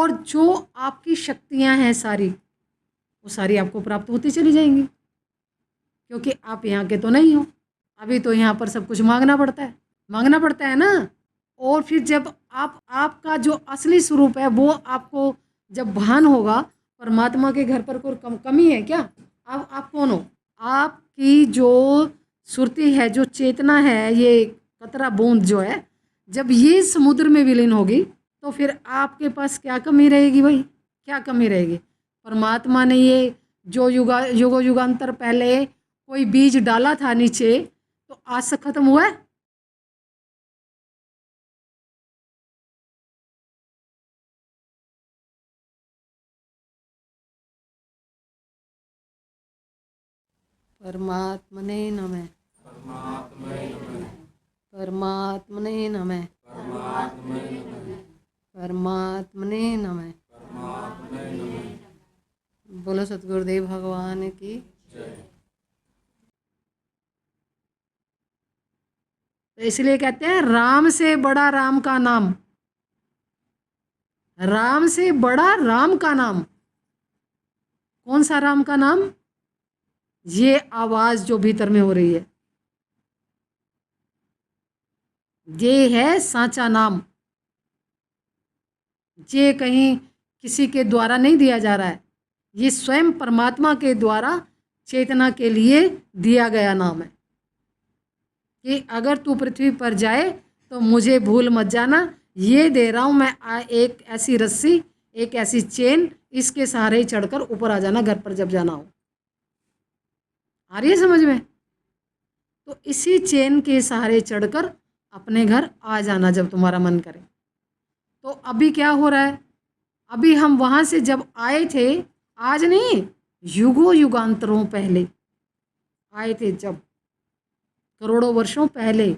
और जो आपकी शक्तियां हैं सारी, वो सारी आपको प्राप्त होती चली जाएंगी, क्योंकि आप यहाँ के तो नहीं हो। अभी तो यहाँ पर सब कुछ मांगना पड़ता है, मांगना पड़ता है ना। और फिर जब आपका जो असली स्वरूप है वो आपको जब भान होगा, परमात्मा के घर पर कोई कमी है क्या? अब आप कौन हो? आपकी जो सुरती है, जो चेतना है, ये कतरा बूंद जो है, जब ये समुद्र में विलीन होगी तो फिर आपके पास क्या कमी रहेगी भाई? क्या कमी रहेगी? परमात्मा ने ये जो युगांतर पहले कोई बीज डाला था नीचे, तो आज से खत्म हुआ है? परमात्मने नमः। परमात्मने नमः। परमात्मने नमः। बोलो सतगुरुदेव भगवान की। तो इसलिए कहते हैं राम से बड़ा राम का नाम, राम से बड़ा राम का नाम। कौन सा राम का नाम? ये आवाज जो भीतर में हो रही है, ये है साचा नाम। ये कहीं किसी के द्वारा नहीं दिया जा रहा है, ये स्वयं परमात्मा के द्वारा चेतना के लिए दिया गया नाम है कि अगर तू पृथ्वी पर जाए तो मुझे भूल मत जाना। ये दे रहा हूँ मैं एक ऐसी रस्सी, एक ऐसी चेन, इसके सहारे ही चढ़कर ऊपर आ जाना घर पर जब जाना हो। आ रही है समझ में? तो इसी चेन के सहारे चढ़कर अपने घर आ जाना जब तुम्हारा मन करे। तो अभी क्या हो रहा है? अभी हम वहाँ से जब आए थे, आज नहीं, युगों युगांतरों पहले आए थे, जब करोड़ों वर्षों पहले,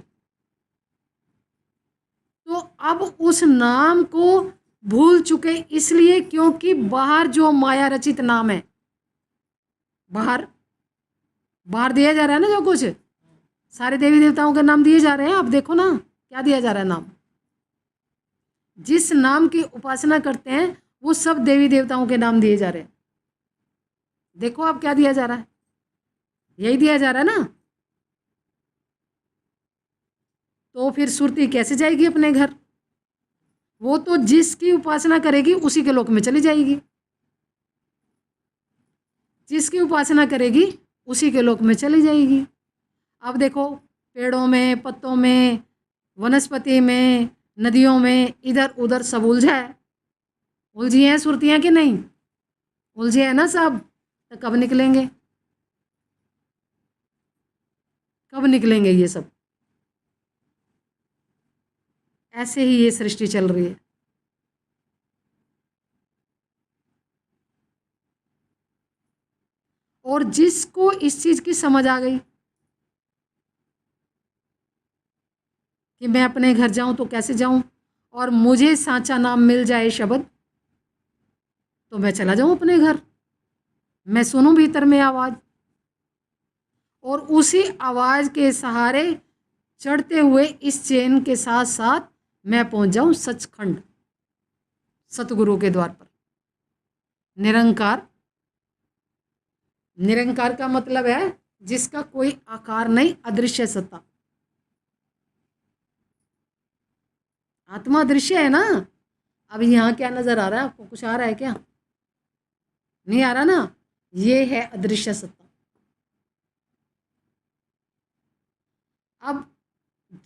तो अब उस नाम को भूल चुके, इसलिए क्योंकि बाहर जो माया रचित नाम है, बाहर बाहर दिया जा रहा है ना, जो कुछ सारे देवी देवताओं के नाम दिए जा रहे हैं। आप देखो ना क्या दिया जा रहा है नाम। जिस नाम की उपासना करते हैं वो सब देवी देवताओं के नाम दिए जा रहे हैं। देखो आप क्या दिया जा रहा है, यही दिया जा रहा है ना। तो फिर सुरती कैसे जाएगी अपने घर? वो तो जिसकी उपासना करेगी उसी के लोक में चली जाएगी, जिसकी उपासना करेगी उसी के लोक में चली जाएगी। अब देखो, पेड़ों में, पत्तों में, वनस्पति में, नदियों में, इधर उधर सब उलझा है। उलझी हैं सुरतियाँ कि नहीं? उलझे हैं ना सब। तो कब निकलेंगे? कब निकलेंगे ये सब? ऐसे ही ये सृष्टि चल रही है। और जिसको इस चीज की समझ आ गई कि मैं अपने घर जाऊं तो कैसे जाऊं, और मुझे सांचा नाम मिल जाए शब्द, तो मैं चला जाऊं अपने घर, मैं सुनूं भीतर में आवाज, और उसी आवाज के सहारे चढ़ते हुए इस चेन के साथ साथ मैं पहुंच जाऊं सचखंड, सतगुरु के द्वार पर। निरंकार, निरंकार का मतलब है जिसका कोई आकार नहीं, अदृश्य सत्ता। आत्मा दृश्य है ना। अब यहाँ क्या नजर आ रहा है आपको? कुछ आ रहा है क्या? नहीं आ रहा ना। ये है अदृश्य सत्ता। अब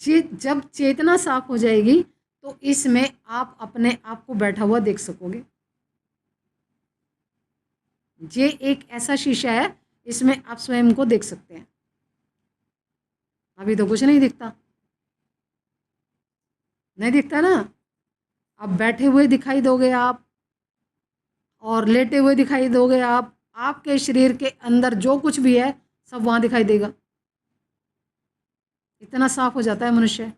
जब चेतना साफ हो जाएगी तो इसमें आप अपने आप को बैठा हुआ देख सकोगे। ये एक ऐसा शीशा है, इसमें आप स्वयं को देख सकते हैं। अभी तो कुछ नहीं दिखता, नहीं दिखता ना। अब बैठे हुए दिखाई दोगे आप, और लेटे हुए दिखाई दोगे आप। आपके शरीर के अंदर जो कुछ भी है सब वहां दिखाई देगा। इतना साफ हो जाता है मनुष्य।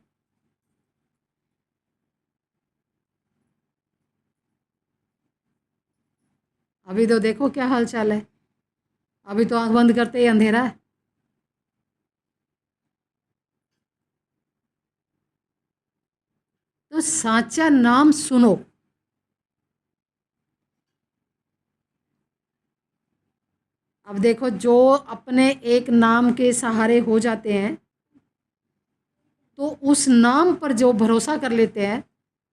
अभी तो देखो क्या हाल चाल है। अभी तो आंख बंद करते ही अंधेरा है। तो साचा नाम सुनो, अब देखो, जो अपने एक नाम के सहारे हो जाते हैं तो उस नाम पर जो भरोसा कर लेते हैं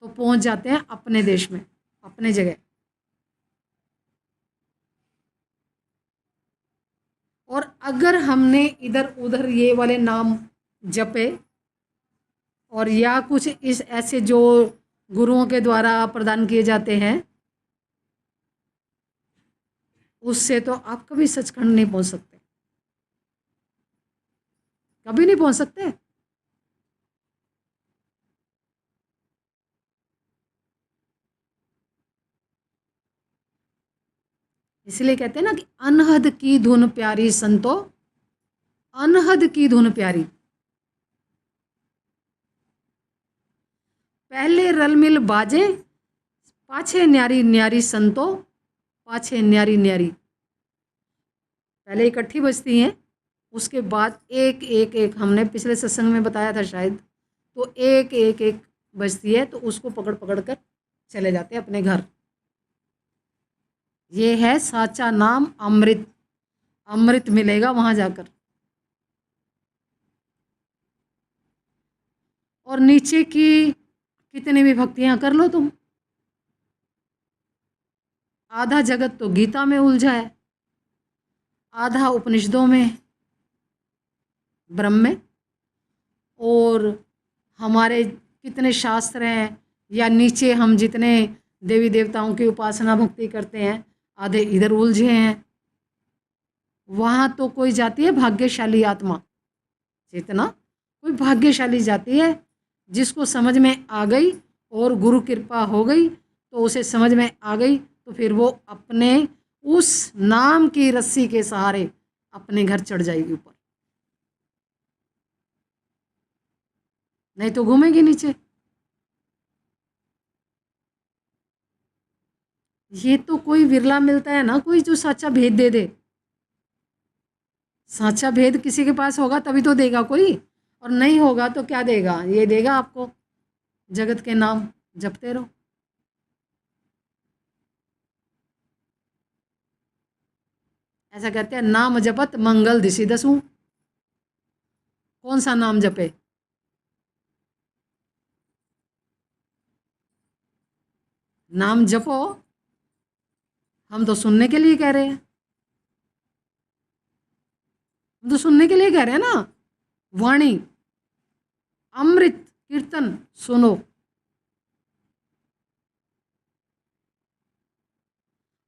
तो पहुंच जाते हैं अपने देश में, अपने जगह। और अगर हमने इधर उधर ये वाले नाम जपे और या कुछ इस ऐसे जो गुरुओं के द्वारा प्रदान किए जाते हैं, उससे तो आप कभी सचखंड नहीं पहुंच सकते, कभी नहीं पहुंच सकते। इसलिए कहते हैं ना कि अनहद की धुन प्यारी संतो, अनहद की धुन प्यारी। पहले रलमिल बाजे, पाछे न्यारी न्यारी संतो, पाछे न्यारी न्यारी। पहले इकट्ठी बजती हैं, उसके बाद एक एक एक, हमने पिछले सत्संग में बताया था शायद, तो एक एक एक बजती है तो उसको पकड़ पकड़ कर चले जाते हैं अपने घर। ये है साचा नाम अमृत, अमृत मिलेगा वहां जाकर। और नीचे की कितनी भी भक्तियां कर लो तुम, आधा जगत तो गीता में उलझा है, आधा उपनिषदों में, ब्रह्म में, और हमारे कितने शास्त्र हैं, या नीचे हम जितने देवी देवताओं की उपासना भक्ति करते हैं, आधे इधर उलझे हैं। वहाँ तो कोई जाती है भाग्यशाली आत्मा, चेतना कोई भाग्यशाली जाती है जिसको समझ में आ गई और गुरु कृपा हो गई तो उसे समझ में आ गई, तो फिर वो अपने उस नाम की रस्सी के सहारे अपने घर चढ़ जाएगी ऊपर, नहीं तो घूमेगी नीचे। ये तो कोई विरला मिलता है ना कोई जो साचा भेद दे दे। साचा भेद किसी के पास होगा तभी तो देगा कोई, और नहीं होगा तो क्या देगा? ये देगा आपको जगत के नाम जपते रहो। ऐसा कहते हैं, नाम जपत मंगल दिशि दसू। कौन सा नाम जपे? नाम जपो, हम तो सुनने के लिए कह रहे हैं, हम तो सुनने के लिए कह रहे हैं ना। वाणी अमृत कीर्तन सुनो,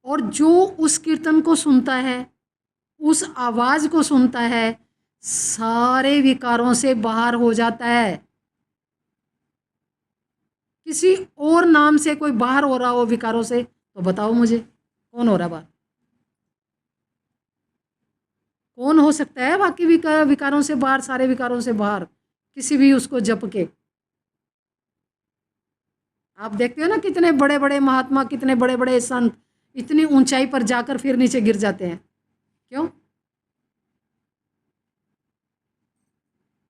और जो उस कीर्तन को सुनता है, उस आवाज को सुनता है, सारे विकारों से बाहर हो जाता है। किसी और नाम से कोई बाहर हो रहा हो विकारों से तो बताओ मुझे, कौन हो रहा बाहर? कौन हो सकता है बाकी विकारों से बाहर, सारे विकारों से बाहर, किसी भी उसको जप के? आप देखते हो ना कितने बड़े बड़े महात्मा, कितने बड़े बड़े संत इतनी ऊंचाई पर जाकर फिर नीचे गिर जाते हैं। क्यों?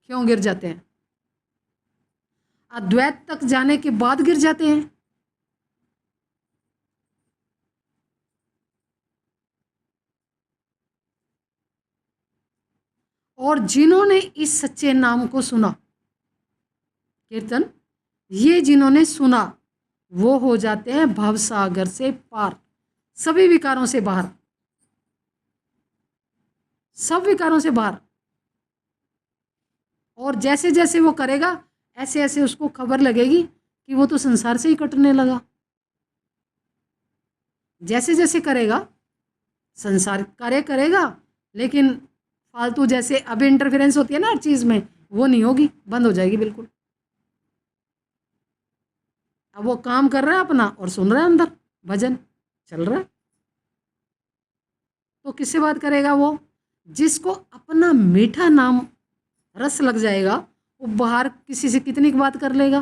क्यों गिर जाते हैं? अद्वैत तक जाने के बाद गिर जाते हैं। और जिन्होंने इस सच्चे नाम को सुना, कीर्तन, ये जिन्होंने सुना वो हो जाते हैं भवसागर से पार, सभी विकारों से बाहर, सब विकारों से बाहर। और जैसे जैसे वो करेगा ऐसे ऐसे उसको खबर लगेगी कि वो तो संसार से ही कटने लगा। जैसे जैसे करेगा, संसार कार्य करेगा, लेकिन फालतू जैसे अब इंटरफेरेंस होती है ना हर चीज़ में, वो नहीं होगी, बंद हो जाएगी बिल्कुल। अब वो काम कर रहा है अपना और सुन रहा है, अंदर भजन चल रहा है, तो किससे बात करेगा वो? जिसको अपना मीठा नाम रस लग जाएगा, वो बाहर किसी से कितनी बात कर लेगा?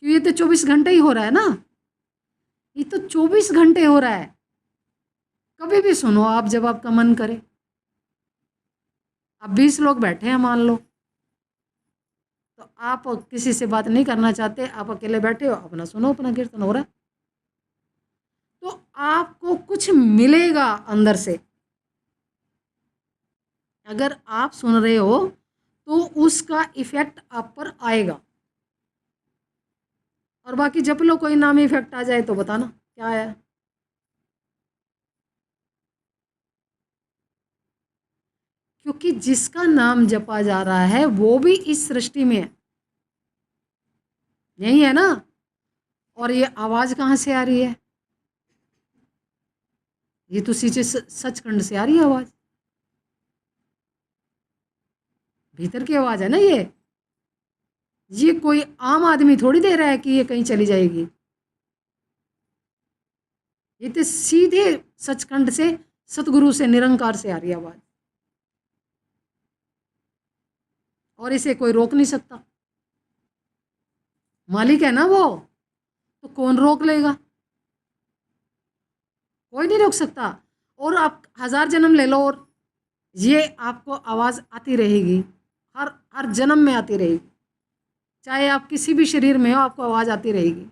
क्यों? ये तो 24 घंटे ही हो रहा है ना, ये तो 24 घंटे हो रहा है। कभी भी सुनो आप, जब आपका मन करे। अब 20 लोग बैठे हैं मान लो, तो आप किसी से बात नहीं करना चाहते, आप अकेले बैठे हो, अपना सुनो, अपना कीर्तन हो रहा है। तो आपको कुछ मिलेगा अंदर से। अगर आप सुन रहे हो तो उसका इफेक्ट आप पर आएगा। और बाकी जप लो, कोई नाम इफेक्ट आ जाए तो बताना क्या आया। क्योंकि जिसका नाम जपा जा रहा है वो भी इस सृष्टि में है, यही है ना। और ये आवाज कहाँ से आ रही है? ये तो सीधे सचखंड से आ रही है आवाज, भीतर की आवाज है ना ये कोई आम आदमी थोड़ी दे रहा है कि ये कहीं चली जाएगी। ये तो सीधे सचखंड से, सतगुरु से, निरंकार से आ रही है आवाज, और इसे कोई रोक नहीं सकता। मालिक है ना वो, तो कौन रोक लेगा? कोई नहीं रोक सकता। और आप 1000 जन्म ले लो और ये आपको आवाज आती रहेगी, हर हर जन्म में आती रहेगी। चाहे आप किसी भी शरीर में हो, आपको आवाज आती रहेगी।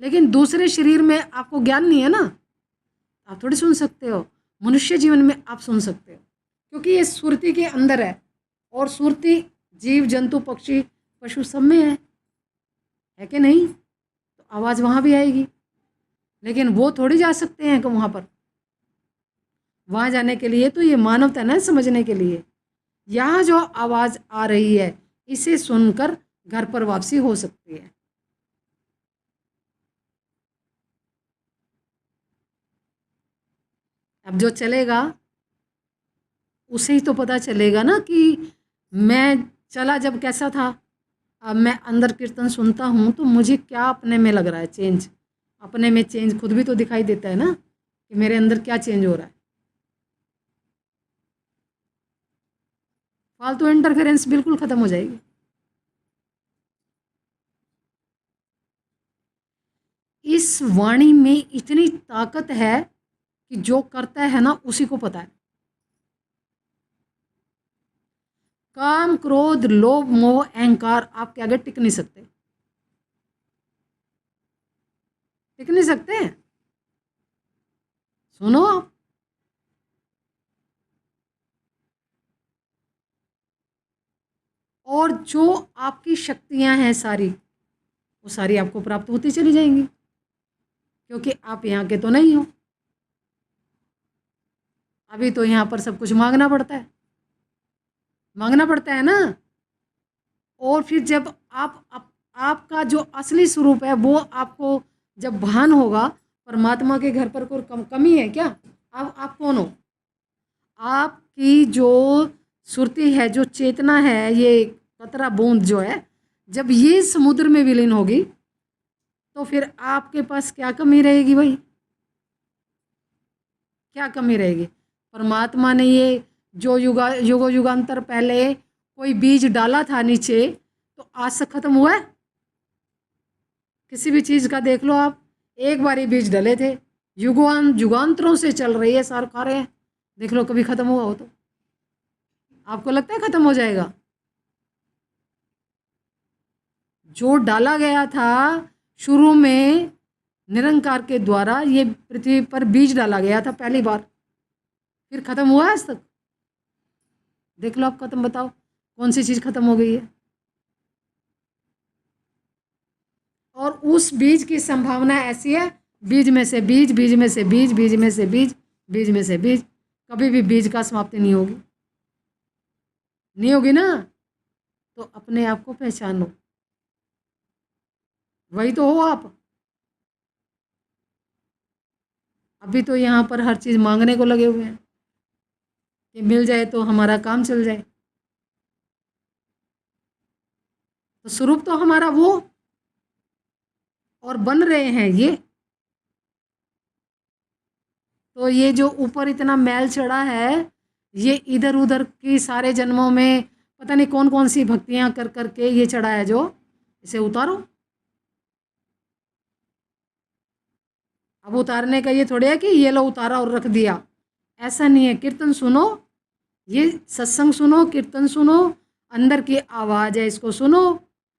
लेकिन दूसरे शरीर में आपको ज्ञान नहीं है ना, आप थोड़ी सुन सकते हो। मनुष्य जीवन में आप सुन सकते हो, क्योंकि ये सुरती के अंदर है। और सुरती जीव जंतु पक्षी पशु सब में है कि नहीं? तो आवाज़ वहाँ भी आएगी। लेकिन वो थोड़ी जा सकते हैं कि वहाँ पर, वहाँ जाने के लिए तो ये मानवता ना समझने के लिए। यहाँ जो आवाज़ आ रही है इसे सुनकर घर पर वापसी हो सकती है। अब जो चलेगा उसे ही तो पता चलेगा ना कि मैं चला जब कैसा था, अब मैं अंदर कीर्तन सुनता हूँ तो मुझे क्या अपने में लग रहा है चेंज। अपने में चेंज खुद भी तो दिखाई देता है ना कि मेरे अंदर क्या चेंज हो रहा है। फालतू इंटरफेरेंस बिल्कुल ख़त्म हो जाएगी। इस वाणी में इतनी ताकत है कि जो करता है ना उसी को पता है। काम क्रोध लोभ मोह अहंकार आपके आगे टिक नहीं सकते, टिक नहीं सकते। सुनो आप, और जो आपकी शक्तियां हैं सारी, वो सारी आपको प्राप्त होती चली जाएंगी, क्योंकि आप यहाँ के तो नहीं हो। अभी तो यहाँ पर सब कुछ मांगना पड़ता है, मांगना पड़ता है ना। और फिर जब आपका जो असली स्वरूप है वो आपको जब भान होगा, परमात्मा के घर पर कोई कमी है क्या? अब आप कौन हो? आपकी जो सुरती है, जो चेतना है, ये कतरा बूंद जो है, जब ये समुद्र में विलीन होगी तो फिर आपके पास क्या कमी रहेगी भाई? क्या कमी रहेगी? परमात्मा ने ये जो युगांतर पहले कोई बीज डाला था नीचे, तो आज से ख़त्म हुआ है? किसी भी चीज़ का देख लो आप, एक बार ही बीज डले थे, युगांतरों से चल रही है, सार खा रहे हैं। देख लो कभी ख़त्म हुआ हो तो? आपको लगता है ख़त्म हो जाएगा? जो डाला गया था शुरू में निरंकार के द्वारा, ये पृथ्वी पर बीज डाला गया था पहली बार, फिर ख़त्म हुआ है आज तक? देख लो आप, ख़त्म बताओ कौन सी चीज़ ख़त्म हो गई है? और उस बीज की संभावना ऐसी है, बीज में से बीज, बीज में से बीज, बीज में से बीज, बीज में से बीज, कभी भी बीज का समाप्ति नहीं होगी। नहीं होगी ना? तो अपने आप को पहचानो, वही तो हो आप। अभी तो यहाँ पर हर चीज़ मांगने को लगे हुए हैं कि मिल जाए तो हमारा काम चल जाए। तो स्वरूप तो हमारा वो, और बन रहे हैं ये। तो ये जो ऊपर इतना मैल चढ़ा है, ये इधर उधर की सारे जन्मों में पता नहीं कौन कौन सी भक्तियां कर करके ये चढ़ा है, जो इसे उतारो। अब उतारने का ये थोड़े है कि ये लो उतारा और रख दिया, ऐसा नहीं है। कीर्तन सुनो, ये सत्संग सुनो, कीर्तन सुनो, अंदर की आवाज़ है, इसको सुनो।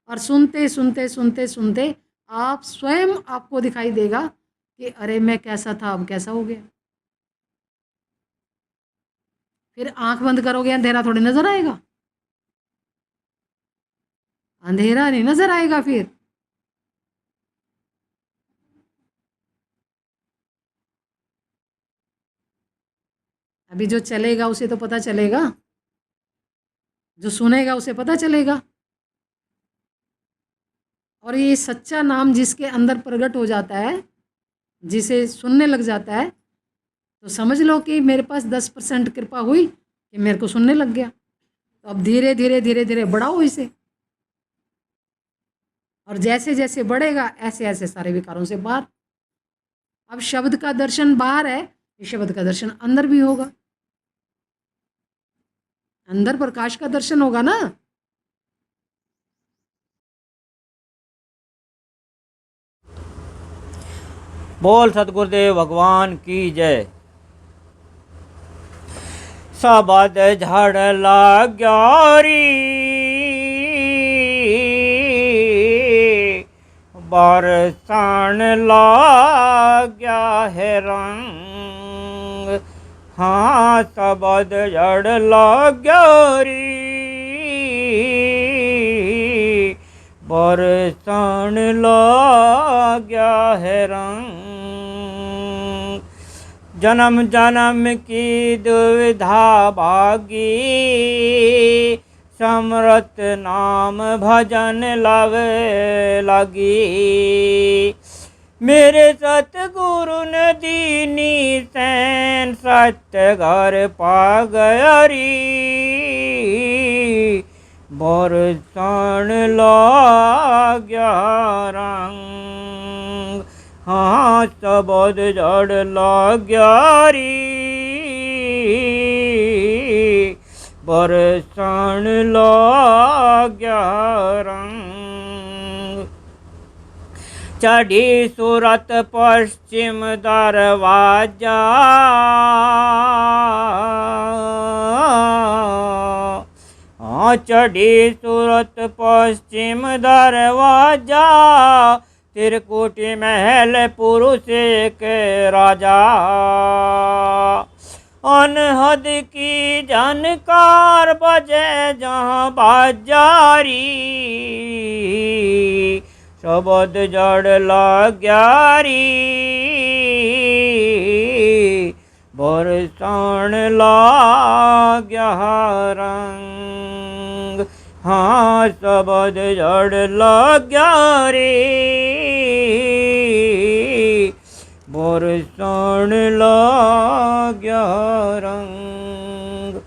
और सुनते सुनते सुनते सुनते आप स्वयं, आपको दिखाई देगा कि अरे मैं कैसा था अब कैसा हो गया। फिर आंख बंद करोगे अंधेरा थोड़ी नजर आएगा, अंधेरा नहीं नजर आएगा फिर। अभी जो चलेगा उसे तो पता चलेगा, जो सुनेगा उसे पता चलेगा। और ये सच्चा नाम जिसके अंदर प्रकट हो जाता है, जिसे सुनने लग जाता है, तो समझ लो कि मेरे पास 10% कृपा हुई कि मेरे को सुनने लग गया। तो अब धीरे धीरे धीरे धीरे बढ़ाओ इसे, और जैसे जैसे बढ़ेगा ऐसे ऐसे सारे विकारों से बाहर। अब शब्द का दर्शन बाहर है, ये शब्द का दर्शन अंदर भी होगा, अंदर प्रकाश का दर्शन होगा ना। बोल सतगुरुदेव भगवान की जय। सबद झड़ लाग्यारी बरसान लाग्या है रंग। हाँ सबद झड़ लाग्यारी बरसान लाग्या है रंग। जन्म जन्म की दुविधा भागी समरत नाम भजन लवे लगी। मेरे सतगुरु ने दीनी सैन सत्य घर पा गया री बरसान लाग्या रंग। हाँ सबद जड़ लाग्या री बरसान लाग्या रंग। चढ़ी सूरत पश्चिम दरवाजा चढ़ी सूरत पश्चिम दरवाजा त्रिकुटी महल पुरुष के राजा। अनहद की जानकार बजे जहाँ बाजारी शब्द जड़ लाग्या री बरसान लाग्या रंग। हाँ सबद जड़ लाग्या रे बरसान लाग्या रंग।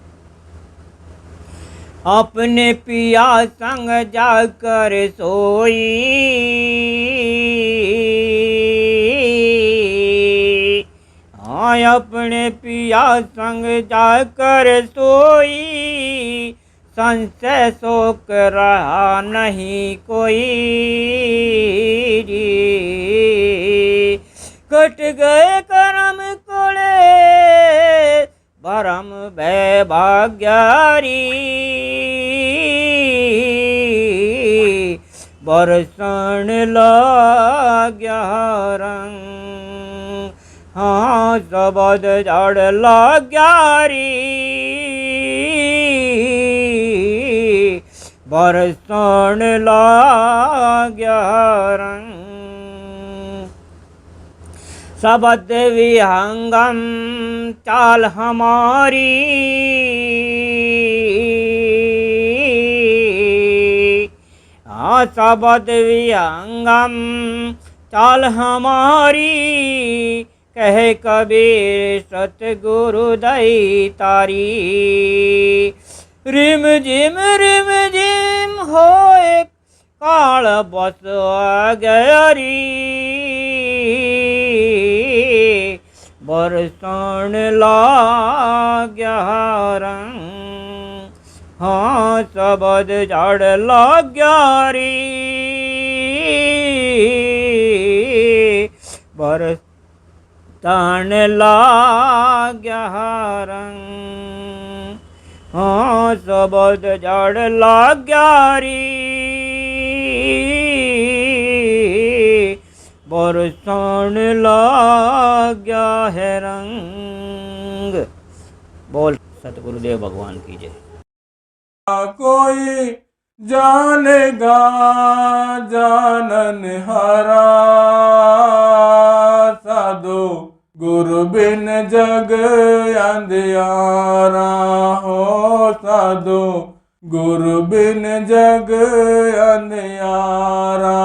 अपने पिया संग जाकर सोई हाँ अपने पिया संग जाकर सोई संशय शोक रहा नहीं कोई कट गए करम कोले भरम भय भाग्यारी बरसान लाग्या रंग। हाँ सबद जड़ लाग्या री बरसान लाग्या रंग। सबद विहंगम चाल हमारी हाँ सबद विहंगम चाल हमारी कहे कबीर सतगुरु दई तारी। रिम झिम होए काल बस आ गया री बरसान लाग्या रंग। हाँ सबद जड़ लाग्या री बरसान लाग्या रंग। हाँ सबद जड़ लाग्या री बरसाने लाग्या है रंग। बोल सतगुरुदेव भगवान की जय। कोई जानेगा जानन हारा, साधो गुरु बिन जग अंधियारा हो, साधो गुरु बिन जग अंधियारा।